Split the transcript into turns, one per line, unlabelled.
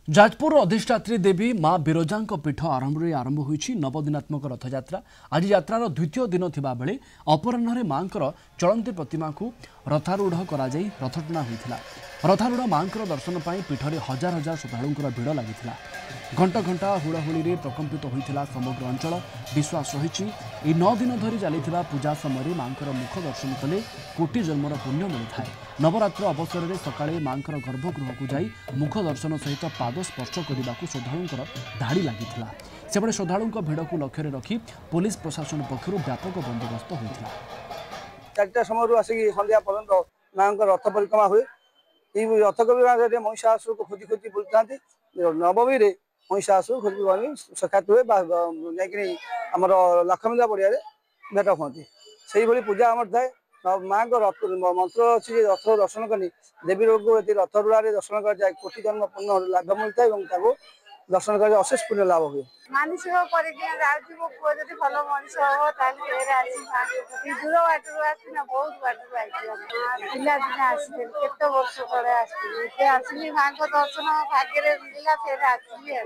जाजपुर अधिष्ठात्री देवी माँ बिरजा पीठ आरंभ होईछि नवदिनात्मक रथयात्रा। आज यात्रार द्वितीय दिन थिबा बेले अपराह्न मांकर चलंती प्रतिमा को रथारूढ़ करा जाई रथटଣା होइथिला। रथारूढ़ मांकर दर्शन पाई पीठरे हजार हजार श्रद्धालुंकर भिड़ लागिथिला। घंटा घंटा हुड़ाहुड़ी प्रकंपित होइथिला समग्र अंचल। विश्वास रहिछि ए 9 दिन धरी चलिथिबा पूजा समय मांकर मुख दर्शन कले कोटि जन्मर पुण्य मिलिथाय। नवरात्र अवसर में सकाळे मांकर गर्भगृह को जाई मुख दर्शन सहित पाद स्पर्श करने को श्रद्धालुंकर धाड़ी लागिथिला। सेबळे श्रद्धालुंक भिड़ को लक्ष्य रखी पुलिस प्रशासन पक्षरु व्यापक बंदोबस्त होइथिला।
4टा समय आसिक संध्या पर्यंत माँ रथ परिक्रमा हुए। रथ परिक्रमा महिषासुर को खोजी खोजी बुलता नवमी महिषासुर खोजी साक्षात हुए आमर लक्ष्मीदा पड़िया भेट हुए। से पूजा आम थाए माँ को रथ मंत्र अच्छी रथ दर्शन करी देवी रोग रथ रूढ़ दर्शन कर कोटि जन्म पुण्य लाभ मिलता है दर्शन कर अशेष पुण्य लाभ हुए।
मानसिक मो पुओ जब भल मनीष हम दूर बाटर आसना बहुत बाटर पिला दिन आसते वर्ष तले आसनी माँ को दर्शन भाग्य मिलला फिर आसली।